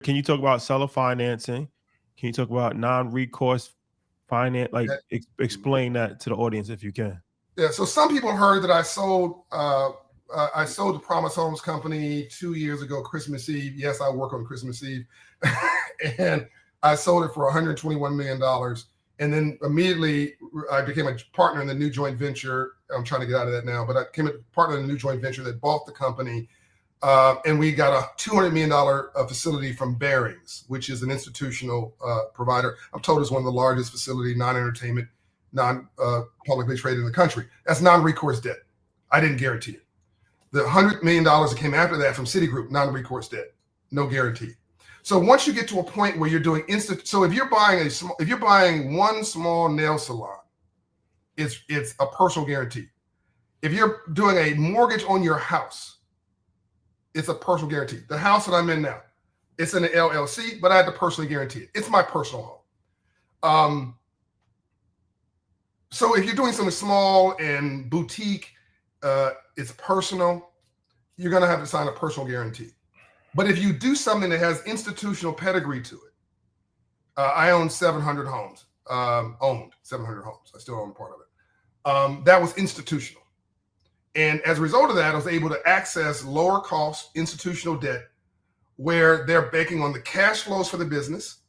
Can you talk about seller financing? Can you talk about non-recourse finance? Like explain that to the audience if you can. Yeah. So some people heard that I sold the Promise Homes Company 2 years ago, Christmas Eve. Yes, I work on Christmas Eve, and I sold it for $121 million. And then immediately I became a partner in the new joint venture. I'm trying to get out of that now, but I became a partner in the new joint venture that bought the company. And we got a $200 million facility from Barings, which is an institutional provider. I'm told it's one of the largest facility, non-entertainment, non-publicly traded in the country. That's non-recourse debt. I didn't guarantee it. The $100 million that came after that from Citigroup, non-recourse debt, no guarantee. So once you get to a point where you're doing so if you're buying one small nail salon, it's a personal guarantee. If you're doing a mortgage on your house, it's a personal guarantee. The house that I'm in now, it's in an LLC, but I had to personally guarantee it. It's my personal home. So if you're doing something small and boutique, it's personal, you're going to have to sign a personal guarantee. But if you do something that has institutional pedigree to it, I own 700 homes, owned 700 homes. I still own part of it. That was institutional. And as a result of that, I was able to access lower cost institutional debt where they're banking on the cash flows for the business.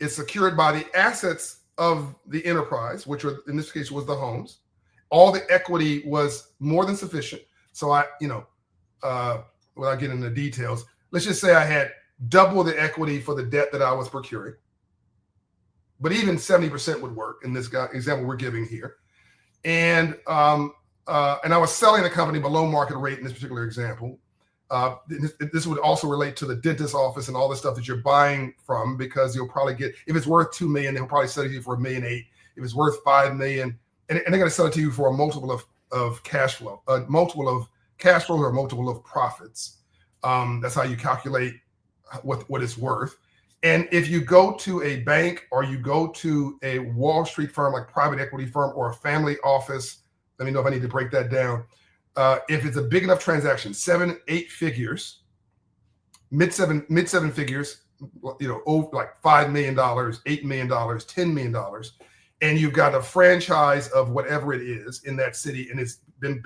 It's secured by the assets of the enterprise, which were, in this case was the homes. All the equity was more than sufficient. So without getting into details, let's just say I had double the equity for the debt that I was procuring. But even 70% would work in this example we're giving here. And I was selling the company below market rate in this particular example. This would also relate to the dentist office and all the stuff that you're buying from, because you'll probably get, if it's worth $2 million, they'll probably sell it to you for $1.8 million. If it's worth $5 million, and they're going to sell it to you for a multiple of cash flow, a multiple of cash flow or a multiple of profits. That's how you calculate what it's worth. And if you go to a bank or you go to a Wall Street firm, like private equity firm or a family office, let me know if I need to break that down. If it's a big enough transaction, 7, 8 figures, mid seven figures, like $5 million, $8 million, $10 million, and you've got a franchise of whatever it is in that city, and it's been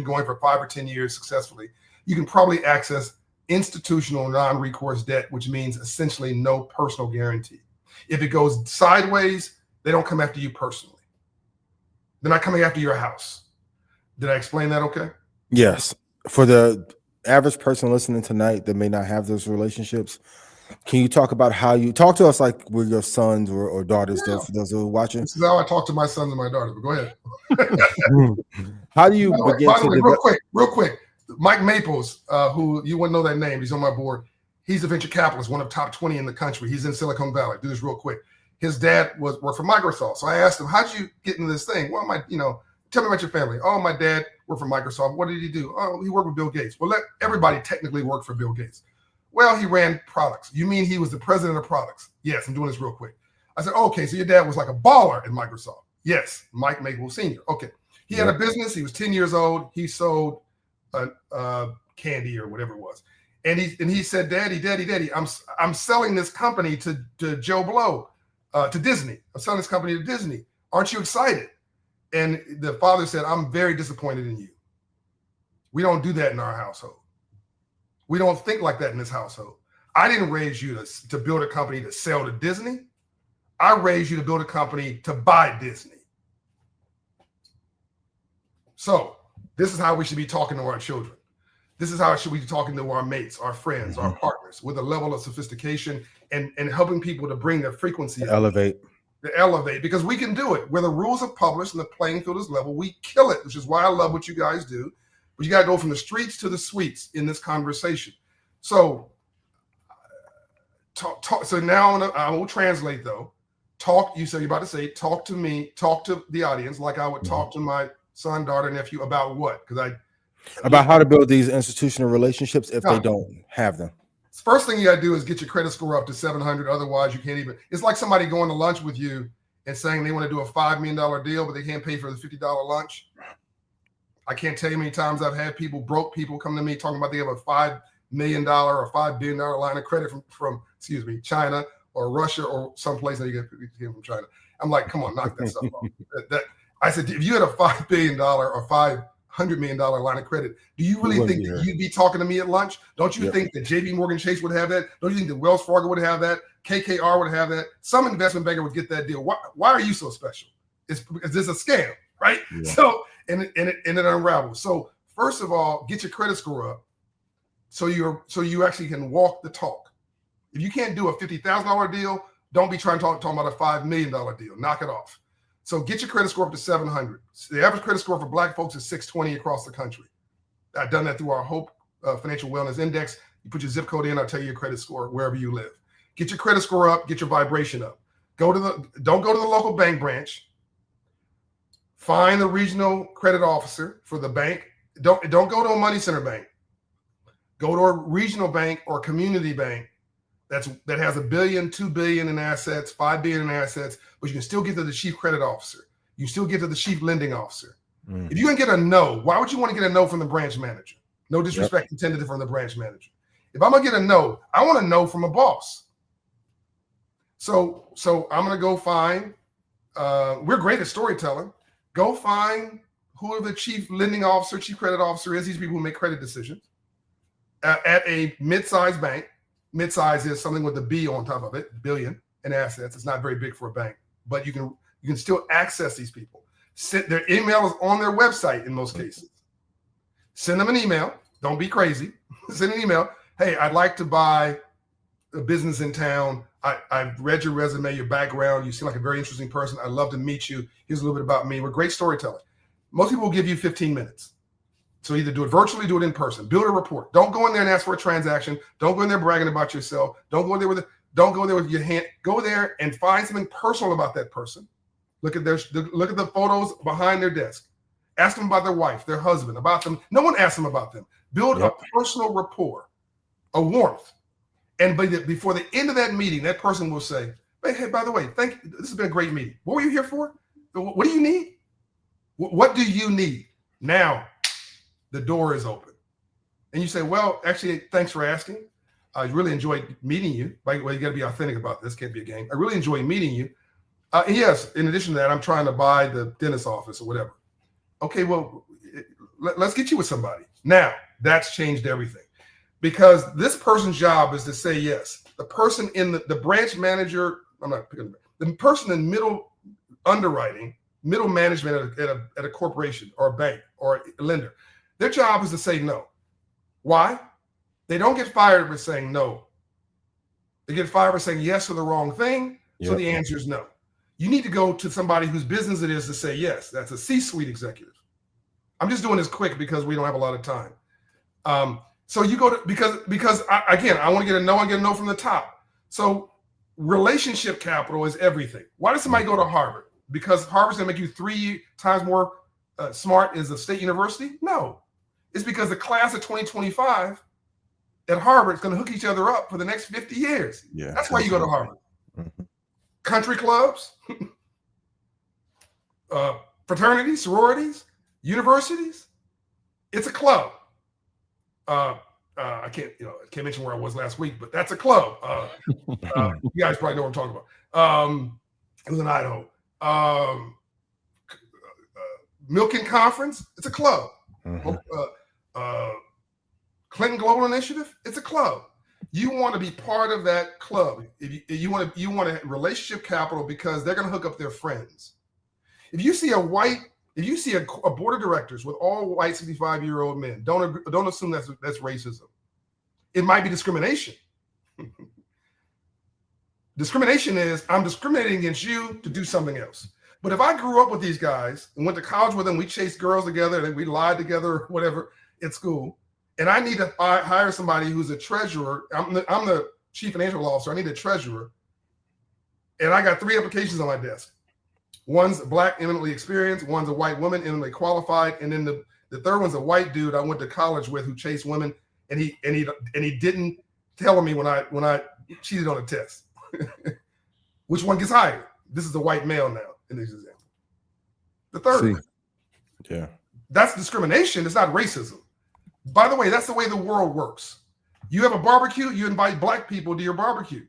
going for 5 or 10 years successfully, you can probably access institutional non-recourse debt, which means essentially no personal guarantee. If it goes sideways, they don't come after you personally. They're not coming after your house. Did I explain that okay? Yes. For the average person listening tonight that may not have those relationships, can you talk about how you talk to us like we're your sons or daughters, though, for those who are watching? This is how I talk to my sons and my daughters, but go ahead. How do you begin by the way, real quick, Mike Maples, who you wouldn't know that name, he's on my board. He's a venture capitalist, one of the top 20 in the country. He's in Silicon Valley. Do this real quick. His dad worked for Microsoft. So I asked him, how'd you get into this thing? Well, tell me about your family. Oh, my dad worked for Microsoft. What did he do? Oh, he worked with Bill Gates. Well, everybody technically worked for Bill Gates. Well, he ran products. You mean he was the president of products? Yes, I'm doing this real quick. I said, okay, so your dad was like a baller at Microsoft. Yes, Mike Maples Sr. Okay. He had a business. He was 10 years old. He sold candy or whatever it was. And he said, Daddy, I'm selling this company to Joe Blow, to Disney. I'm selling this company to Disney. Aren't you excited? And the father said, I'm very disappointed in you. We don't do that in our household. We don't think like that in this household. I didn't raise you to build a company to sell to Disney. I raised you to build a company to buy Disney. So this is how we should be talking to our children. This is how we should be talking to our mates, our friends, our partners, with a level of sophistication and helping people to bring their frequency up. elevate, because we can do it. Where the rules are published and the playing field is level, we kill it, which is why I love what you guys do. But you got to go from the streets to the suites in this conversation. So, so now I will translate though. You said you're about to say, talk to me, talk to the audience like I would talk to my son, daughter, nephew about what? About how to build these institutional relationships if they don't have them. First thing you got to do is get your credit score up to 700. Otherwise, you can't even. It's like somebody going to lunch with you and saying they want to do a $5 million deal, but they can't pay for the $50 lunch. I can't tell you how many times I've had broke people come to me talking about they have a $5 million or $5 billion line of credit from China or Russia or someplace that you get from China. I'm like, come on, knock that stuff off. I said, if you had a $5 billion or $500 million line of credit, do you really think that you'd be talking to me at lunch? Don't you think that JP Morgan Chase would have that? Don't you think that Wells Fargo would have that? KKR would have that? Some investment banker would get that deal. Why are you so special? It's because it's a scam, right? Yeah. So and it unravels. So first of all, get your credit score up so you actually can walk the talk. If you can't do a $50,000 deal, don't be talking about a $5 million deal. Knock it off. So get your credit score up to 700. The average credit score for Black folks is 620 across the country. I've done that through our Hope Financial Wellness Index. You put your zip code in, I'll tell you your credit score wherever you live. Get your credit score up, get your vibration up. Don't go to the local bank branch. Find the regional credit officer for the bank. Don't go to a money center bank. Go to a regional bank or community bank that has $1 billion, $2 billion in assets, $5 billion in assets, but you can still get to the chief credit officer. You still get to the chief lending officer. Mm. If you can get a no, why would you want to get a no from the branch manager? No disrespect intended from the branch manager. If I'm gonna get a no, I want a no from a boss. So I'm gonna go find. We're great at storytelling. Go find who the chief lending officer, chief credit officer is. These people who make credit decisions at a mid-sized bank. Mid-size is something with a B on top of it, billion in assets. It's not very big for a bank, but you can still access these people. Their email is on their website in most cases. Send them an email. Don't be crazy. Send an email. Hey, I'd like to buy a business in town. I've read your resume, your background. You seem like a very interesting person. I'd love to meet you. Here's a little bit about me. We're great storytelling. Most people will give you 15 minutes. So either do it virtually, do it in person. Build a rapport. Don't go in there and ask for a transaction. Don't go in there bragging about yourself. Don't go in there with your hand. Go there and find something personal about that person. Look at the photos behind their desk. Ask them about their wife, their husband, about them. No one asks them about them. Build a personal rapport, a warmth. And before the end of that meeting, that person will say, hey, by the way, thank you. This has been a great meeting. What were you here for? What do you need? What do you need? Now, the door is open. And you say, well, actually, thanks for asking. I really enjoyed meeting you. By the way, you got to be authentic about this. Can't be a game. I really enjoyed meeting you. Yes, in addition to that, I'm trying to buy the dentist's office or whatever. Okay, well, let's get you with somebody. Now, that's changed everything. Because this person's job is to say yes. The person in the branch manager, the person in middle underwriting, middle management at a corporation or a bank or a lender, their job is to say no. Why? They don't get fired for saying no. They get fired for saying yes to the wrong thing. Yep. So the answer is no. You need to go to somebody whose business it is to say yes. That's a C-suite executive. I'm just doing this quick because we don't have a lot of time. So you go to because I want to get a no. I get a no from the top. So relationship capital is everything. Why does somebody go to Harvard? Because Harvard's going to make you 3 times more smart as a state university? No, it's because the class of 2025 at Harvard is going to hook each other up for the next 50 years. Yeah, that's why you go to Harvard. Mm-hmm. Country clubs, fraternities, sororities, universities. It's a club. I can't mention where I was last week, but that's a club. You guys probably know what I'm talking about. It was in Idaho. Milken Conference, it's a club. Mm-hmm. Clinton Global Initiative, it's a club. You want to be part of that club. You want a relationship capital because they're going to hook up their friends. If you see a board of directors with all white 65-year-old men, don't assume that's racism. It might be discrimination. Discrimination is I'm discriminating against you to do something else. But if I grew up with these guys and went to college with them, we chased girls together and we lied together or whatever at school, and I need to hire somebody who's a treasurer. I'm the chief financial officer. I need a treasurer. And I got 3 applications on my desk. One's a black, eminently experienced. One's a white woman, eminently qualified. And then the third one's a white dude I went to college with who chased women. And he didn't tell me when I cheated on a test. Which one gets hired? This is a white male now in this example. The third one. Yeah. That's discrimination. It's not racism. By the way, that's the way the world works. You have a barbecue, you invite black people to your barbecue.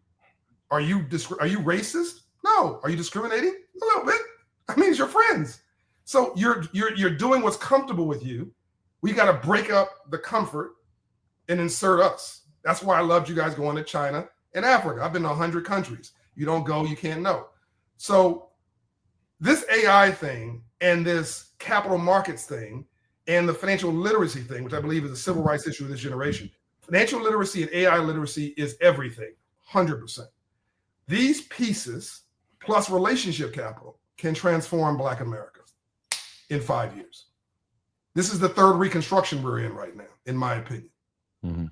Are you racist? No. Are you discriminating? A little bit. I mean, it's your friends. So you're doing what's comfortable with you. We got to break up the comfort and insert us. That's why I loved you guys going to China and Africa. I've been to 100 countries. You don't go, you can't know. So this AI thing and this capital markets thing and the financial literacy thing, which I believe is a civil rights issue of this generation, financial literacy and AI literacy is everything, 100%. These pieces plus relationship capital can transform Black America in 5 years. This is the third reconstruction we're in right now, in my opinion. Mm-hmm.